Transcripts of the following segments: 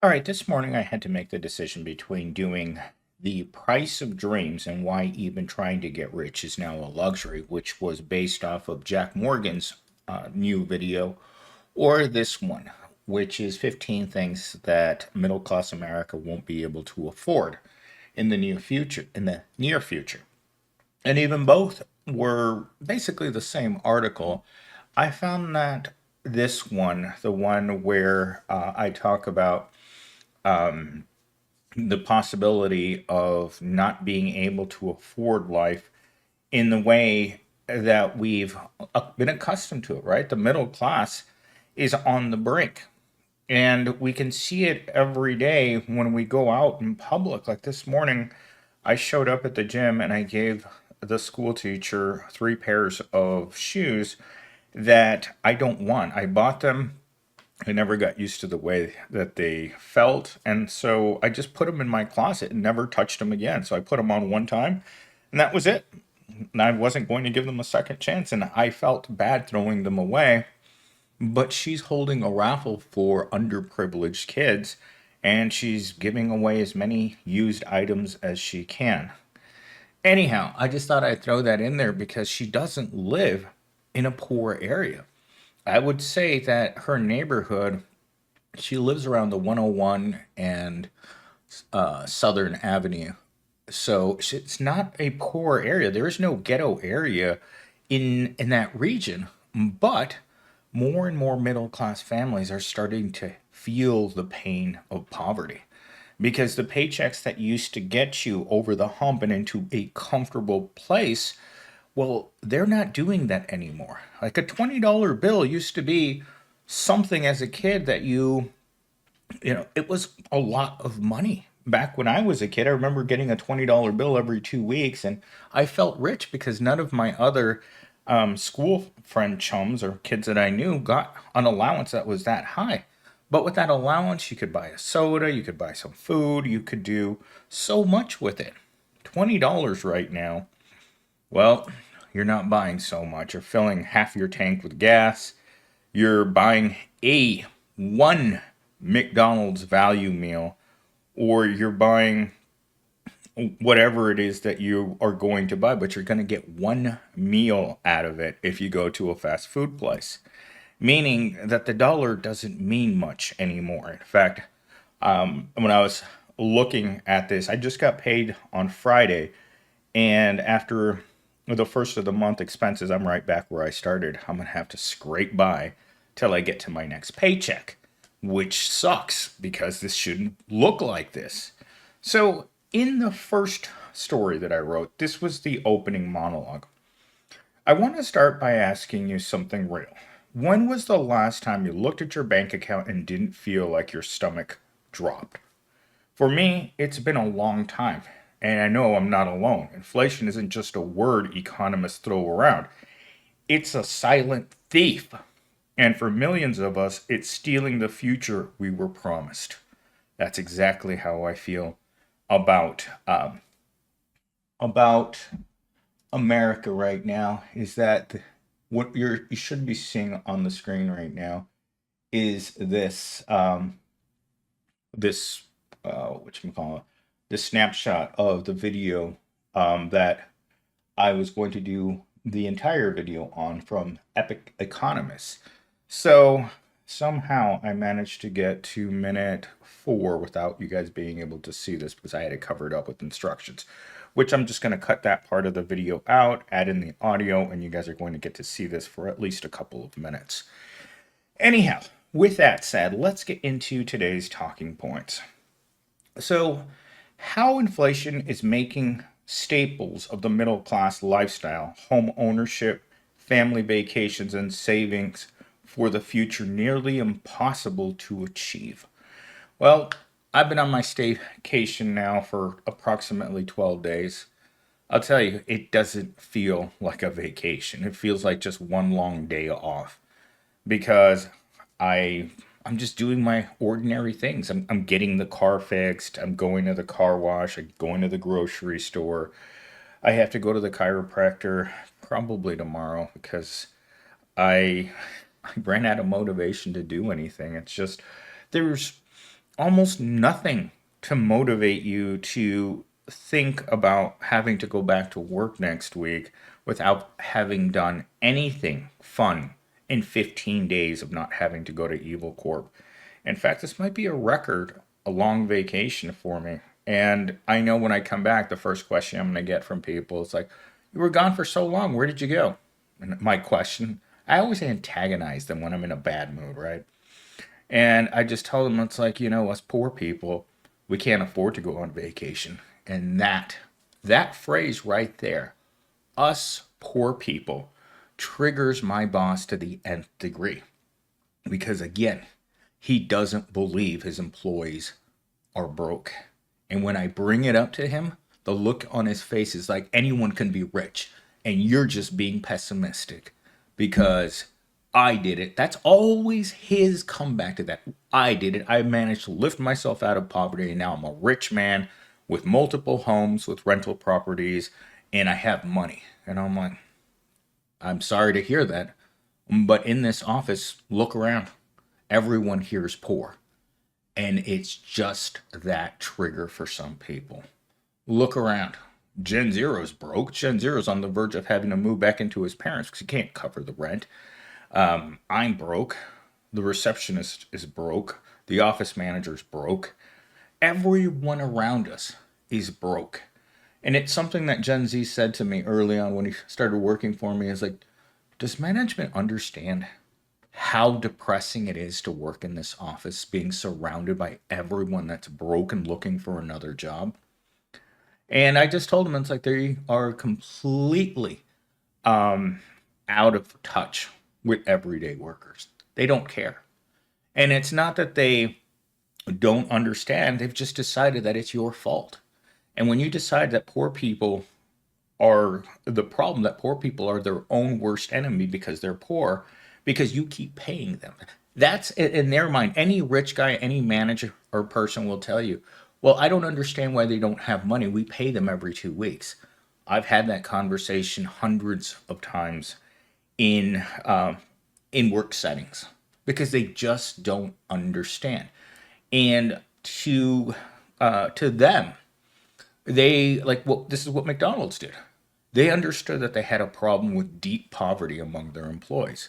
All right, this morning I had to make the decision between doing The Price of Dreams and Why Even Trying to Get Rich is Now a Luxury, which was based off of Jack Morgan's new video, or this one, which is 15 things that middle class America won't be able to afford in the near future. And even both were basically the same article. I found that this one, the one where I talk about the possibility of not being able to afford life in the way that we've been accustomed to it, right? The middle class is on the brink. And we can see it every day when we go out in public. Like this morning, I showed up at the gym and I gave the school teacher three pairs of shoes that I don't want. I bought them. I never got used to the way that they felt. And so I just put them in my closet and never touched them again. So I put them on one time and that was it. And I wasn't going to give them a second chance. And I felt bad throwing them away. But she's holding a raffle for underprivileged kids and she's giving away as many used items as she can. Anyhow, I just thought I'd throw that in there because she doesn't live in a poor area. I would say that her neighborhood, she lives around the 101 and Southern Avenue. So it's not a poor area. There is no ghetto area in that region, but more and more middle class families are starting to feel the pain of poverty because the paychecks that used to get you over the hump and into a comfortable place, well, they're not doing that anymore. Like a $20 bill used to be something as a kid that it was a lot of money. Back when I was a kid, I remember getting a $20 bill every 2 weeks, and I felt rich because none of my other school friend chums or kids that I knew got an allowance that was that high. But with that allowance, you could buy a soda, you could buy some food, you could do so much with it. $20 right now, well, you're not buying so much. You're filling half your tank with gas. You're buying a one McDonald's value meal, or you're buying whatever it is that you are going to buy, but you're going to get one meal out of it if you go to a fast food place. Meaning that the dollar doesn't mean much anymore. In fact, when I was looking at this, I just got paid on Friday, and after the first of the month expenses, I'm right back where I started. I'm going to have to scrape by till I get to my next paycheck, which sucks because this shouldn't look like this. So, in the first story that I wrote, this was the opening monologue. I want to start by asking you something real. When was the last time you looked at your bank account and didn't feel like your stomach dropped? For me, it's been a long time, and I know I'm not alone. Inflation isn't just a word economists throw around, it's a silent thief. And for millions of us, it's stealing the future we were promised. That's exactly how I feel about about America right now. Is that what you should be seeing on the screen right now is this what you call it, this snapshot of the video that I was going to do the entire video on from Epic Economists. So somehow I managed to get to minute 4 without you guys being able to see this because I had it covered up with instructions, which I'm just going to cut that part of the video out, add in the audio, and you guys are going to get to see this for at least a couple of minutes. Anyhow, with that said, let's get into today's talking points. So, how inflation is making staples of the middle class lifestyle, home ownership, family vacations, and savings for the future nearly impossible to achieve. Well, I've been on my staycation now for approximately 12 days. I'll tell you, it doesn't feel like a vacation. It feels like just one long day off because I I'm just doing my ordinary things. I'm getting the car fixed. I'm going to the car wash. I'm going to the grocery store. I have to go to the chiropractor probably tomorrow because I I ran out of motivation to do anything. It's just there's almost nothing to motivate you to think about having to go back to work next week without having done anything fun in 15 days of not having to go to Evil Corp. In fact, this might be a record, a long vacation for me. And I know when I come back, the first question I'm going to get from people is like, "You were gone for so long. Where did you go?" And my question, I always antagonize them when I'm in a bad mood, right? And I just tell them it's like, us poor people, we can't afford to go on vacation. And that phrase right there, us poor people, triggers my boss to the nth degree. Because again, he doesn't believe his employees are broke. And when I bring it up to him, the look on his face is like anyone can be rich and you're just being pessimistic because I did it. That's always his comeback to that. I did it. I managed to lift myself out of poverty and now I'm a rich man with multiple homes, with rental properties, and I have money. And I'm like, I'm sorry to hear that. But in this office, look around. Everyone here is poor. And it's just that trigger for some people. Look around. Gen Zero's broke. Gen Zero's on the verge of having to move back into his parents because he can't cover the rent. I'm broke. The receptionist is broke. The office manager's broke. Everyone around us is broke. And it's something that Gen Z said to me early on when he started working for me is like, does management understand how depressing it is to work in this office being surrounded by everyone that's broke and looking for another job? And I just told them it's like they are completely out of touch with everyday workers. They don't care. And it's not that they don't understand, they've just decided that it's your fault. And when you decide that poor people are the problem, that poor people are their own worst enemy because they're poor, because you keep paying them. That's in their mind. Any rich guy, any manager or person will tell you, well, I don't understand why they don't have money. We pay them every 2 weeks. I've had that conversation hundreds of times in work settings because they just don't understand. And to them, they like well, this is what McDonald's did. They understood that they had a problem with deep poverty among their employees.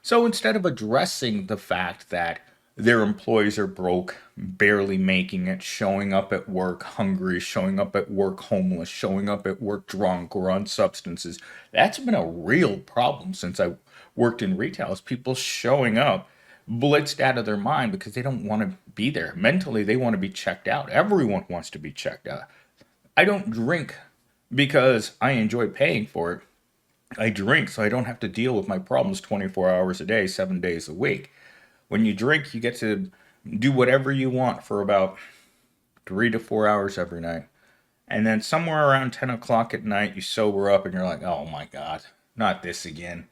So instead of addressing the fact that their employees are broke, barely making it, showing up at work hungry, showing up at work homeless, showing up at work drunk or on substances, that's been a real problem since I worked in retail. Is people showing up blitzed out of their mind because they don't want to be there. Mentally, they want to be checked out. Everyone wants to be checked out. I don't drink because I enjoy paying for it. I drink so I don't have to deal with my problems 24 hours a day, 7 days a week. When you drink, you get to do whatever you want for about 3 to 4 hours every night. And then somewhere around 10 o'clock at night, you sober up and you're like, oh my God, not this again.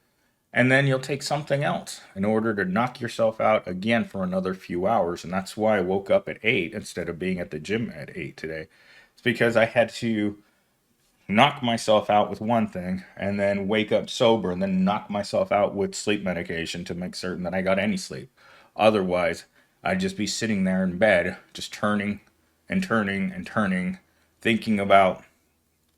And then you'll take something else in order to knock yourself out again for another few hours. And that's why I woke up at 8 instead of being at the gym at 8 today. It's because I had to knock myself out with one thing and then wake up sober and then knock myself out with sleep medication to make certain that I got any sleep. Otherwise, I'd just be sitting there in bed, just turning and turning and turning, thinking about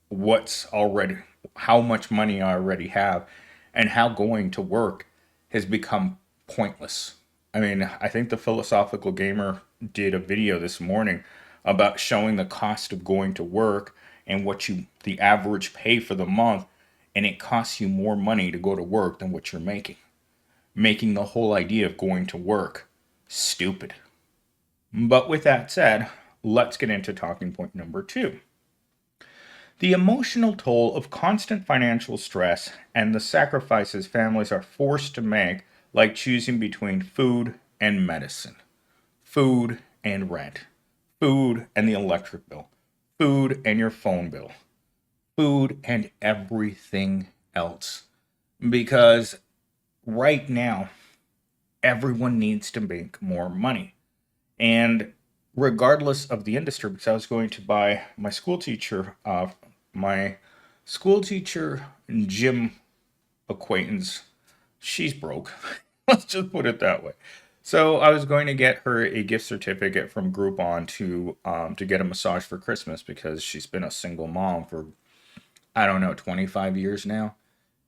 what's already, how much money I already have, and how going to work has become pointless. I mean, I think the Philosophical Gamer did a video this morning about showing the cost of going to work and what the average pay for the month, and it costs you more money to go to work than what you're making the whole idea of going to work stupid. But with that said, let's get into talking point number 2. The emotional toll of constant financial stress and the sacrifices families are forced to make, like choosing between food and medicine, food and rent, food and the electric bill, food and your phone bill, food and everything else. Because right now, everyone needs to make more money. And regardless of the industry, because I was going to buy my school teacher gym acquaintance, she's broke. Let's just put it that way. So I was going to get her a gift certificate from Groupon to get a massage for Christmas because she's been a single mom for, I don't know, 25 years now.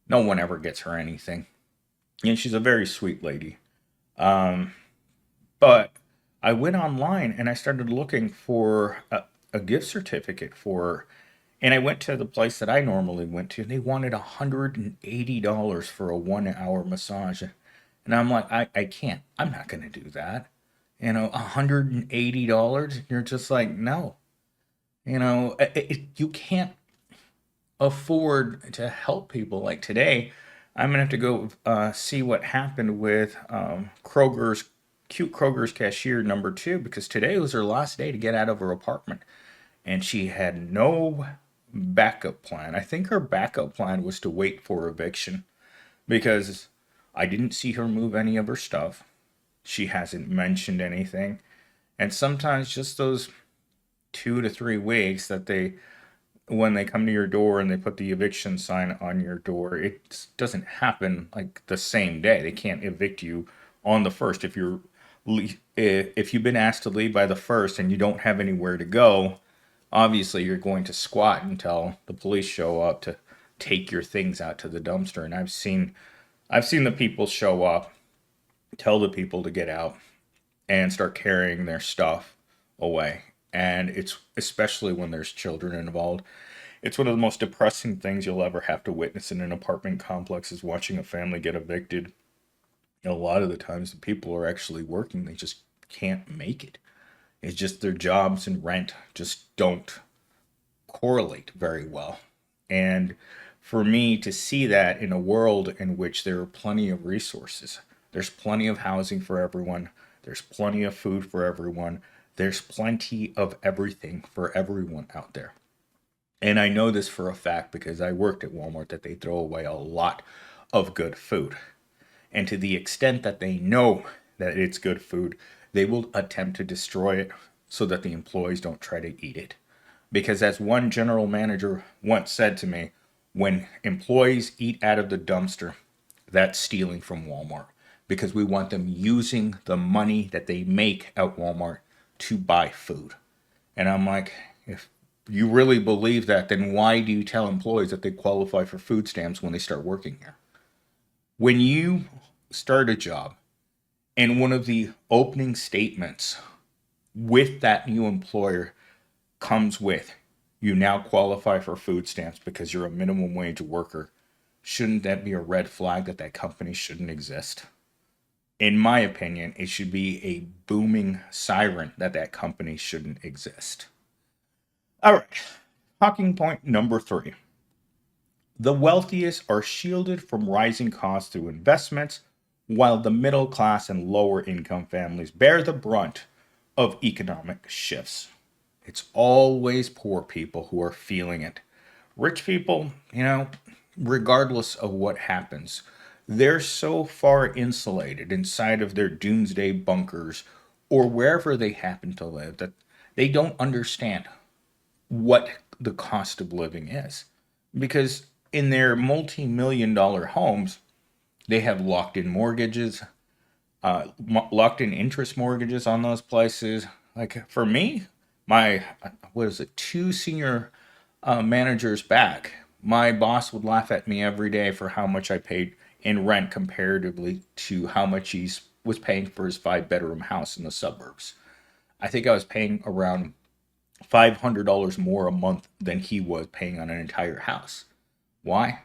No one ever gets her anything. And she's a very sweet lady. Um, but I went online and I started looking for a gift certificate for her. And I went to the place that I normally went to, and they wanted $180 for a 1 hour massage. And I'm like, I can't. I'm not going to do that. $180. You're just like, no. You can't afford to help people. Like today, I'm gonna have to go see what happened with cute Kroger's cashier number two because today was her last day to get out of her apartment, and she had no backup plan. I think her backup plan was to wait for eviction because I didn't see her move any of her stuff. She hasn't mentioned anything, and sometimes just those 2 to 3 weeks that they when they come to your door and they put the eviction sign on your door, it doesn't happen like the same day. They can't evict you on the first. If you've been asked to leave by the first and you don't have anywhere to go, obviously you're going to squat until the police show up to take your things out to the dumpster. And I've seen the people show up, tell the people to get out, and start carrying their stuff away. And it's especially when there's children involved. It's one of the most depressing things you'll ever have to witness in an apartment complex is watching a family get evicted. A lot of the times the people are actually working, they just can't make it. It's just their jobs and rent just don't correlate very well. And for me to see that in a world in which there are plenty of resources, there's plenty of housing for everyone, there's plenty of food for everyone, there's plenty of everything for everyone out there. And I know this for a fact because I worked at Walmart that they throw away a lot of good food. And to the extent that they know that it's good food, they will attempt to destroy it so that the employees don't try to eat it. Because as one general manager once said to me, when employees eat out of the dumpster, that's stealing from Walmart because we want them using the money that they make at Walmart to buy food. And I'm like, if you really believe that, then why do you tell employees that they qualify for food stamps when they start working here? When you start a job and one of the opening statements with that new employer comes with, you now qualify for food stamps because you're a minimum wage worker, shouldn't that be a red flag that that company shouldn't exist? In my opinion, it should be a booming siren that that company shouldn't exist. All right, talking point number three. The wealthiest are shielded from rising costs through investments, while the middle class and lower income families bear the brunt of economic shifts. It's always poor people who are feeling it. Rich people, regardless of what happens, they're so far insulated inside of their doomsday bunkers or wherever they happen to live that they don't understand what the cost of living is. Because in their multi-million dollar homes, they have locked in mortgages, locked in interest mortgages on those places. Like for me, my, what is it, two senior managers back, my boss would laugh at me every day for how much I paid in rent comparatively to how much he was paying for his 5 bedroom house in the suburbs. I think I was paying around $500 more a month than he was paying on an entire house. Why?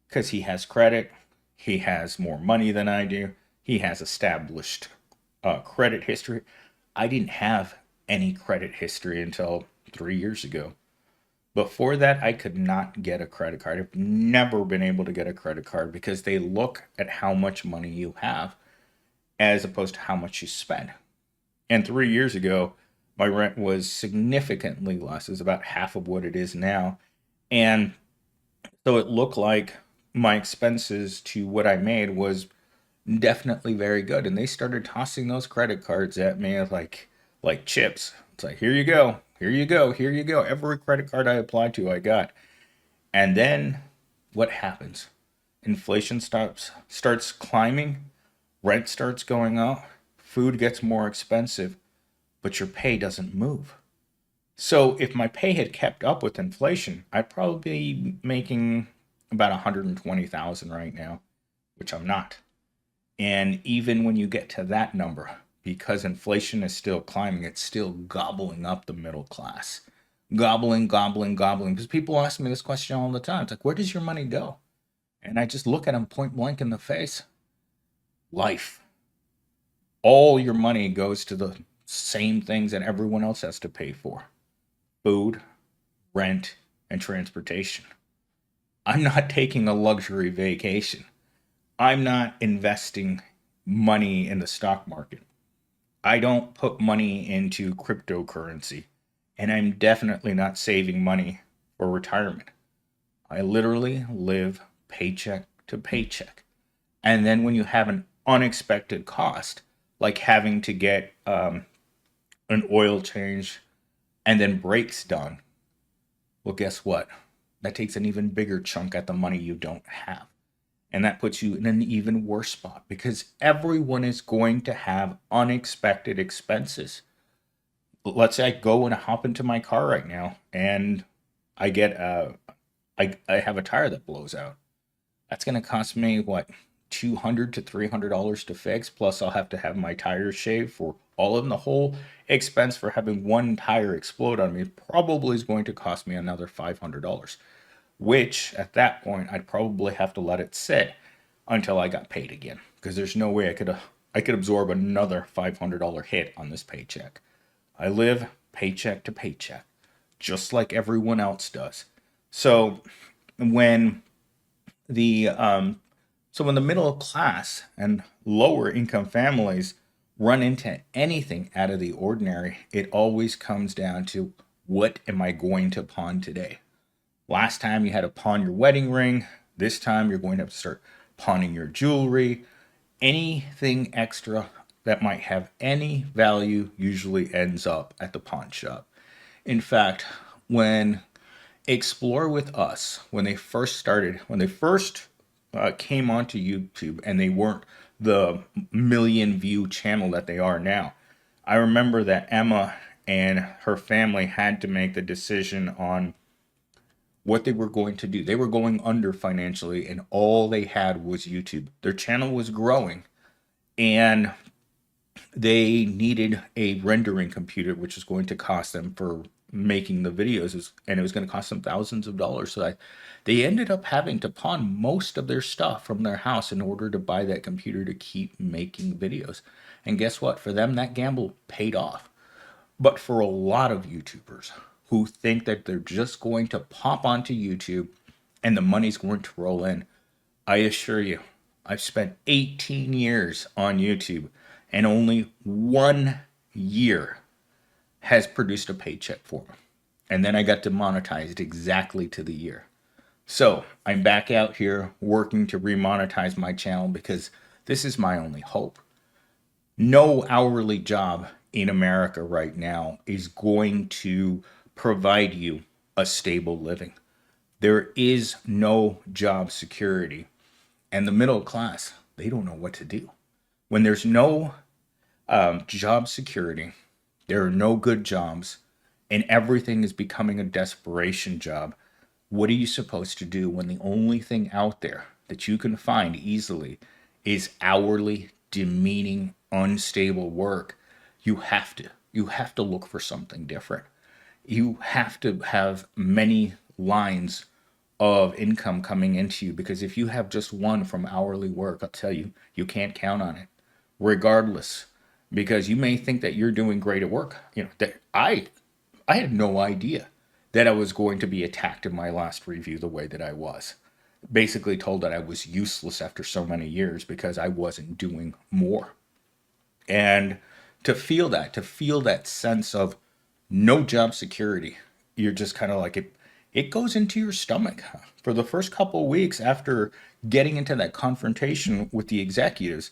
Because he has credit, he has more money than I do, he has established credit history. I didn't have any credit history until 3 years ago. Before that, I could not get a credit card. I've never been able to get a credit card because they look at how much money you have as opposed to how much you spend. And 3 years ago, my rent was significantly less. It's about half of what it is now. And so it looked like my expenses to what I made was definitely very good. And they started tossing those credit cards at me like chips. It's like, here you go, here you go, here you go. Every credit card I applied to, I got. And then what happens? Inflation starts climbing, rent starts going up, food gets more expensive, but your pay doesn't move. So if my pay had kept up with inflation, I'd probably be making about 120,000 right now, which I'm not. And even when you get to that number, because inflation is still climbing, it's still gobbling up the middle class. Gobbling, gobbling, gobbling. Because people ask me this question all the time. It's like, where does your money go? And I just look at them point blank in the face. Life. All your money goes to the same things that everyone else has to pay for: food, rent, and transportation. I'm not taking a luxury vacation. I'm not investing money in the stock market. I don't put money into cryptocurrency. And I'm definitely not saving money for retirement. I literally live paycheck to paycheck. And then when you have an unexpected cost, like having to get an oil change and then brakes done, well, guess what? That takes an even bigger chunk at the money you don't have. And that puts you in an even worse spot because everyone is going to have unexpected expenses. Let's say I go and hop into my car right now and I get I have a tire that blows out. That's going to cost me what, $200 to $300 to fix. Plus, I'll have to have my tires shaved for all of them. The whole expense for having one tire explode on me probably is going to cost me another $500, which at that point I'd probably have to let it sit until I got paid again because there's no way I could absorb another $500 hit on this paycheck. I live paycheck to paycheck, just like everyone else does. So when the when the middle class and lower income families run into anything out of the ordinary, it always comes down to, what am I going to pawn today? Last time you had to pawn your wedding ring. This time you're going to have to start pawning your jewelry. Anything extra that might have any value usually ends up at the pawn shop. In fact, when Explore with Us, when they first came onto YouTube and they weren't the million view channel that they are now, I remember that Emma and her family had to make the decision on what they were going to do. They were going under financially, and all they had was YouTube. Their channel was growing, and they needed a rendering computer, which was going to cost them for making the videos, and it was going to cost them thousands of dollars. So they ended up having to pawn most of their stuff from their house in order to buy that computer to keep making videos. And guess what? For them, that gamble paid off. But for a lot of YouTubers who think that they're just going to pop onto YouTube and the money's going to roll in, I assure you, I've spent 18 years on YouTube and only 1 year has produced a paycheck for me. And then I got demonetized exactly to the year. So I'm back out here working to remonetize my channel because this is my only hope. No hourly job in America right now is going to provide you a stable living. There is no job security. And the middle class, they don't know what to do. When there's no job security, there are no good jobs, and everything is becoming a desperation job. What are you supposed to do when the only thing out there that you can find easily is hourly, demeaning, unstable work? You have to look for something different. You have to have many lines of income coming into you, because if you have just one from hourly work, I'll tell you, you can't count on it, regardless, because you may think that you're doing great at work. That I had no idea that I was going to be attacked in my last review the way that I was. Basically told that I was useless after so many years because I wasn't doing more. And to feel that sense of no job security, you're just kind of like, it goes into your stomach. For the first couple of weeks after getting into that confrontation with the executives,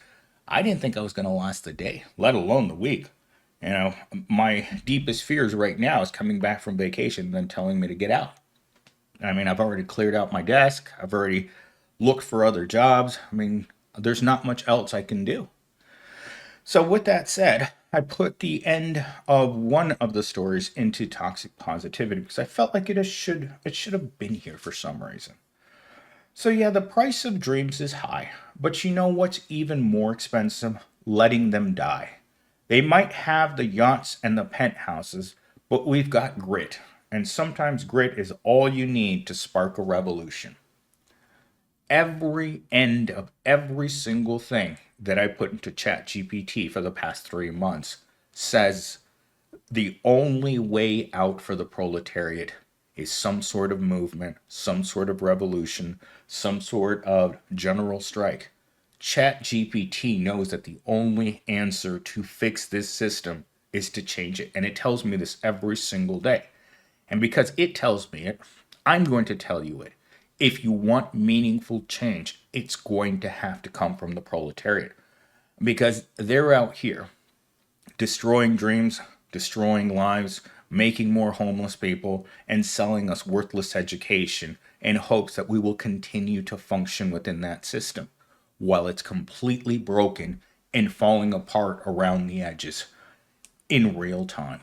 I didn't think I was going to last the day, let alone the week. My deepest fears right now is coming back from vacation and then telling me to get out. I mean, I've already cleared out my desk. I've already looked for other jobs. I mean, there's not much else I can do. So, with that said, I put the end of one of the stories into toxic positivity because I felt like it should have been here for some reason. So yeah, the price of dreams is high, but you know what's even more expensive? Letting them die. They might have the yachts and the penthouses, but we've got grit, and sometimes grit is all you need to spark a revolution. Every end of every single thing that I put into ChatGPT for the past 3 months says the only way out for the proletariat is some sort of movement, some sort of revolution, some sort of general strike. ChatGPT knows that the only answer to fix this system is to change it. And it tells me this every single day. And because it tells me it, I'm going to tell you it. If you want meaningful change, it's going to have to come from the proletariat because they're out here destroying dreams, destroying lives, making more homeless people, and selling us worthless education in hopes that we will continue to function within that system while it's completely broken and falling apart around the edges in real time.